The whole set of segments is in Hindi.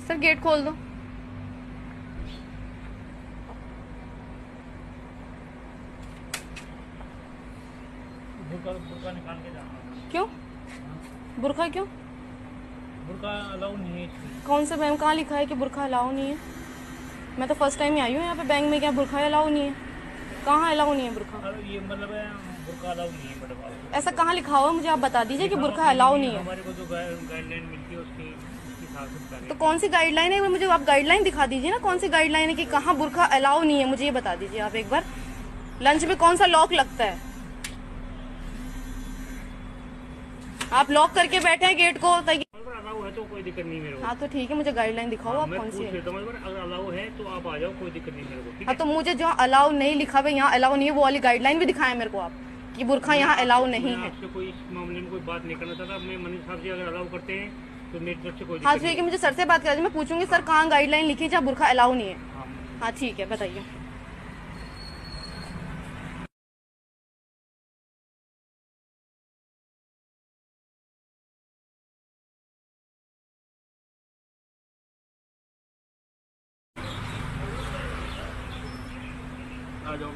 सर गेट खोल दो। बुर्का निकाल के जाना। क्यों बुर्का क्यों? बुर्का अलाउ नहीं है। कौन सा बैंक, कहाँ लिखा है कि बुर्का अलाउ नहीं है? मैं तो फर्स्ट टाइम ही आई हूँ यहाँ पे बैंक में, क्या बुर्का अलाउ नहीं है? कहाँ अलाउ नहीं है बुर्का? ये मतलब बुर्का अलाउ नहीं है मैडम। ऐसा कहाँ लिखा हुआ है? मुझे आप बता दीजिए कि बुर्का अलाउ नहीं है। हमारे को जो गाइडलाइन मिलती है उसके हिसाब से। तो कौन सी गाइडलाइन है? मुझे आप गाइडलाइन दिखा दीजिए ना, कौन सी गाइडलाइन है कि कहाँ बुर्का अलाउ नहीं है, मुझे ये बता दीजिए आप एक बार। लंच में कौन सा लॉक लगता है? आप लॉक करके बैठे हैं गेट को। अलाउ है तो कोई दिक्कत नहीं मेरे को। हाँ तो ठीक है, मुझे गाइडलाइन दिखाओ आप कौन सी है। अगर अलाउ है तो आप आ जाओ, कोई दिक्कत नहीं मेरे को। हाँ तो मुझे जहाँ अलाउ नहीं लिखा हुआ, यहाँ अलाउ नहीं है, वो वाली गाइडलाइन भी दिखाएं मेरे को आप कि बुर्का यहाँ अलाउ नहीं है। आपसे कोई इस मामले में कोई बात नहीं करना चाहता। मैं मनीष साहब जी अगर अलाउ करते हैं तो मेरी तरफ से कोई हाँ ठीक है, मुझे सर से बात करा, मैं पूछूंगी सर कहाँ गाइडलाइन लिखी है जहाँ बुर्का अलाउ नहीं है। हाँ ठीक है, बताइए। आ जाओ।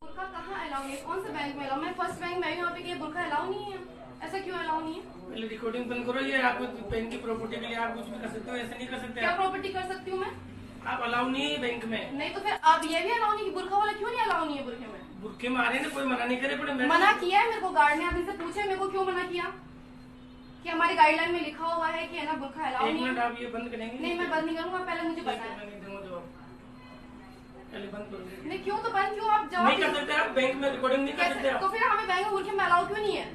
बुर्का कहाँ अलाउ नहीं है? कौन से बैंक में अलाउ? मैं फर्स्ट बैंक में आई हूँ यहाँ पे, कि बुर्का अलाउ नहीं है? ऐसा क्यों अलाउ नहीं है? पहले रिकॉर्डिंग बंद करो। ये आप बैंक की प्रॉपर्टी के लिए आप कुछ भी कर सकते हो, ऐसा नहीं कर सकते। क्या प्रॉपर्टी कर सकती हूँ मैं? आप अलाउ नहीं है बैंक में। नहीं तो फिर आप ये भी अलाउ नहीं कि बुर्का वाला क्यों नहीं अलाउ नहीं है बुर्के में? बुरके में आ रहे हैं, कोई मना नहीं करे। पड़े मना किया है मेरे को, गार्ड ने अभी से पूछे मेरे को क्यों मना किया, कि हमारी गाइडलाइन में लिखा हुआ है कि है ना बुर्का अलाउ एक नहीं मिनट, है। आप ये बंद करेंगे? नहीं मैं बंद नहीं करूँगा, पहले मुझे बताएं। पहले बंद करो। नहीं क्यों, तो बंद क्यों? आप जवाब नहीं कर सकते आप बैंक में रिकॉर्डिंग नहीं कर सकते। तो फिर हमें बैंक में बुर्के में अलाउ क्यों नहीं है?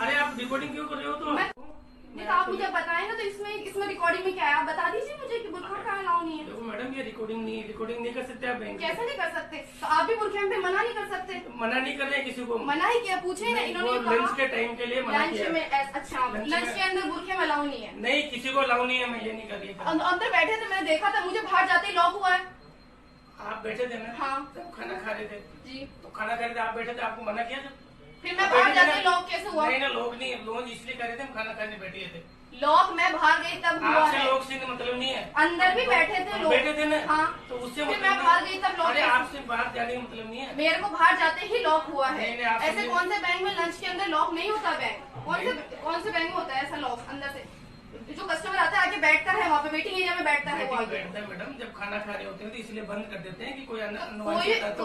अरे आप रिकॉर्डिंग क्यों कर रहे हो? तो नहीं तो आप मुझे बताएं ना, तो इसमें रिकॉर्डिंग में क्या है आप बता दीजिए मुझे कि बुर्का का अलाउ नहीं है। देखो मैडम, ये रिकॉर्डिंग नहीं कर सकते आप बैंक। कैसे नहीं कर सकते? तो आप भी बुर्के में मना नहीं कर सकते? मना नहीं कर रहे किसी को। मना ही किया, पूछे ना इन्होंने कहा लंच के टाइम के लिए मना लंच किया। में। अच्छा, लंच के अंदर बुर्के में अलाउ नहीं है? नहीं, किसी को अलाउ नहीं है। मैं ये नहीं कर रही। अंदर बैठे थे, मैंने देखा था, मुझे बाहर जाते ही लॉक हुआ है। आप बैठे थे ना? हाँ। तब खाना खा रहे थे जी। तो खाना खा रहे थे, आप बैठे थे, आपको मना किया था? फिर मैं बाहर जाते ही लॉक कैसे हुआ? नहीं ना, लोग नहीं, लोग इसलिए कर रहे थे, हम खाना खाने बैठे थे। लॉक मैं बाहर गई तब हुआ आपसे है। लोग से मतलब नहीं है। अंदर भी बैठे थे लोग। बैठे थे ना? हाँ। तो उससे फिर मैं बाहर गई तब लॉक। अरे आपसे बाहर जाने का मतलब नहीं है। मेरे को बाहर जाते ही लॉक हुआ है। नहीं, आप ऐसे कौन से बैंक में लंच के अंदर लॉक नहीं होता? बैंक कौन से बैंक में होता है ऐसा लॉक? अंदर से जो कस्टमर आता है आके बैठता है, वहाँ पे वेटिंग एरिया में बैठता है वो आगे। बैठता है मैडम, जब खाना खा रहे होते हैं तो इसलिए बंद कर देते हैं कि कोई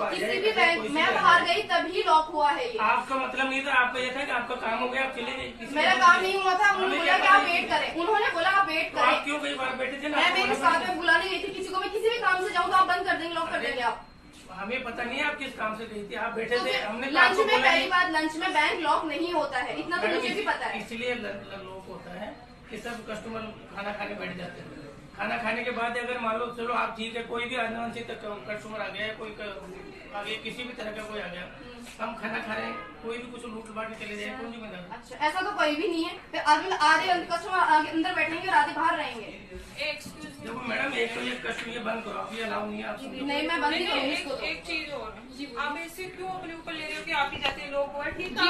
किसी भी बैंक, मैं बाहर गई तभी लॉक हुआ है ये। आपका मतलब नहीं था, आपका ये था कि आपका काम हो गया, आप चले गए। मेरा काम नहीं हुआ था, उन्होंने बोला कि आप वेट करें। उन्होंने बोला आप वेट करें। आप क्यों कई बार बैठे थे ना? मैं मेरे साथ में बुलाने गई थी किसी को, मैं किसी भी काम से जाऊँ तो आप बंद कर देंगे, लॉक कर देंगे आप। हमें पता नहीं है आप किस काम से गई थी, आप बैठे थे। हमने लंच में, पहली बात लंच में बैंक लॉक नहीं होता है, इतना तो मुझे भी पता है। इसलिए लॉक होता है कि सब कस्टमर खाना खाने बैठ जाते हैं। खाना खाने के बाद अगर मान लो चलो आप ठीक है, कोई भी अनवांछित कस्टमर आ गया, कोई आगे किसी भी तरह का कोई आ गया, हम खाना खा रहे हैं, कोई भी कुछ लूट बांट के चले जाए, कौन जिम्मेदार? अच्छा, ऐसा तो कोई भी नहीं है। फिर आधे कस्टमर अंदर बैठेंगे और आधे बाहर रहेंगे। देखो मैडम, एक तो ये कस्टमर ये बंद करो, आप ये अलाउ नहीं है। आप नहीं मैं बंद नहीं करूँगी इसको। एक चीज और, आप ऐसे क्यों अपने ऊपर ले रहे हो कि आप ही जाते लोग हुआ? ठीक है,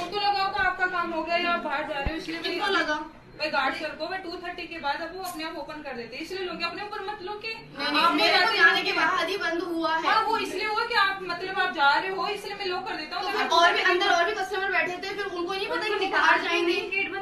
उनको लगा होगा आपका काम हो गया या आप बाहर जा रहे हो, इसलिए किसको लगा? भाई गार्ड सर को 2:30 के बाद अब वो अपने आप ओपन कर देते हैं, इसलिए लोग अपने ऊपर मत लो कि मेरे को जाने के बाद ही बंद हुआ है। हाँ, वो इसलिए हुआ कि आप मतलब आप जा रहे हो, इसलिए मैं लॉक कर देता हूँ। और भी अंदर और भी कस्टमर बैठे थे, फिर उनको नहीं पता कि वो बाहर जाएंगे।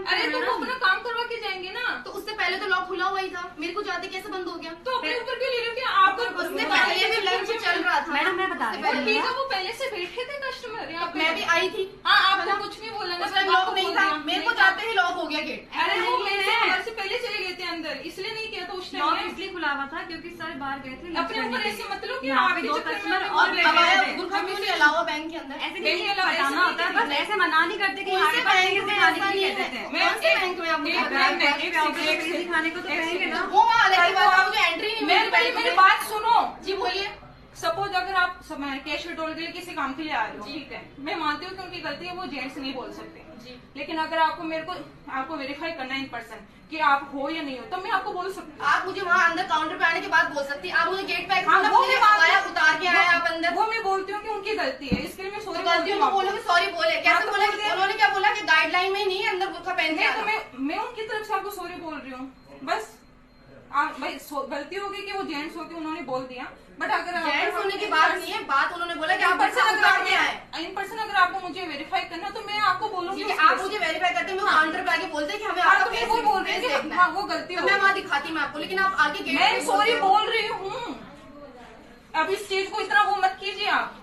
अरे तो वो अपना काम करवा के जाएंगे ना। तो उससे पहले तो लॉक खुला हुआ ही था, मेरे को जाते कैसे बंद हो गया? तो अपने ऊपर क्यों ले रहे हो कि आपको? उससे पहले भी लंच चल रहा था। मैडम मैं बता ठीक है, वो पहले से बैठे थे कस्टमर यहाँ पे। मैं भी आई थी। हाँ, आपको कुछ नहीं बोला ना, लॉक नहीं था, मेरे को जाते ही लॉक हो गया गेट। अरे वो मेरे से पहले चले गए थे अंदर, इसलिए नहीं किया था उस टाइम। इसलिए खुला हुआ था क्योंकि सर बाहर गए थे। अपने ऊपर ऐसे मतलब कि यहाँ आप पे ही दो चक्कर में कस्टमर आप और लोग बैठे बैठे थे। बुर्का क्यों नहीं अलावा बैंक के अंदर? ऐसे नहीं नहीं अलावा, बताना होता है, बस ऐसे मना नहीं करते कि हमारे पास नहीं सिखाने के लिए कहते थे। कौन से बैंक में आप मुझे सिखाने को तो कहेंगे ना। वो वहाँ अलग की बात है, मुझे एंट्री नहीं मिली। मेरी बात सुनो जी बोलिए। सपोज अगर आप कैश विड्रॉल के लिए किसी काम के लिए आ रहे हो, ठीक है, मैं मानती हूँ कि उनकी गलती है, वो जेंट्स नहीं बोल सकते जी। लेकिन अगर आपको वेरीफाई करना है इन पर्सन कि आप हो या नहीं हो, तो मैं आपको बोल सकती हूँ। आप मुझे वहाँ अंदर काउंटर पे आने के बाद बोल सकती हैं। आप मुझे गेट पे हाँ, वो मैं आया, उतार के आया आप अंदर, वो मैं बोलती हूँ कि उनकी गलती है, इसके लिए मैं तो सॉरी गलतियों को बोलोगे सॉरी बोले, हाँ, कैसे तो बोला? बोल दिया। उन्होंने क्या बोला कि गाइडलाइन में नहीं है अंदर बुर्का पहन के आना। मैं उनकी तरफ से आपको सॉरी बोल रही हूँ, बस भाई गलती होगी कि वो जेंट्स होगी, उन्होंने बोल दिया, बट अगर जेंट्स होने की बात नहीं है, बात उन्होंने बोला कि आप बुर्का उतार के आए। इन पर्सन अगर आपको मुझे वेरीफाई करना तो मैं आपको बोलूंगी, ठीक है, आप मुझे वेरीफाई करते हैं, काउंटर पे आके बोलते हैं कि हमें हाँ, आपका तो मैं फेस वो बोल रही फेस हूँ देखना कि है। हाँ वो गलती तो हो मैं गई। वहाँ दिखाती मैं आपको, लेकिन आप आगे गेट मैं पे सॉरी बोलते हो। बोल रही हूँ, अब इस चीज को इतना वो मत कीजिए आप।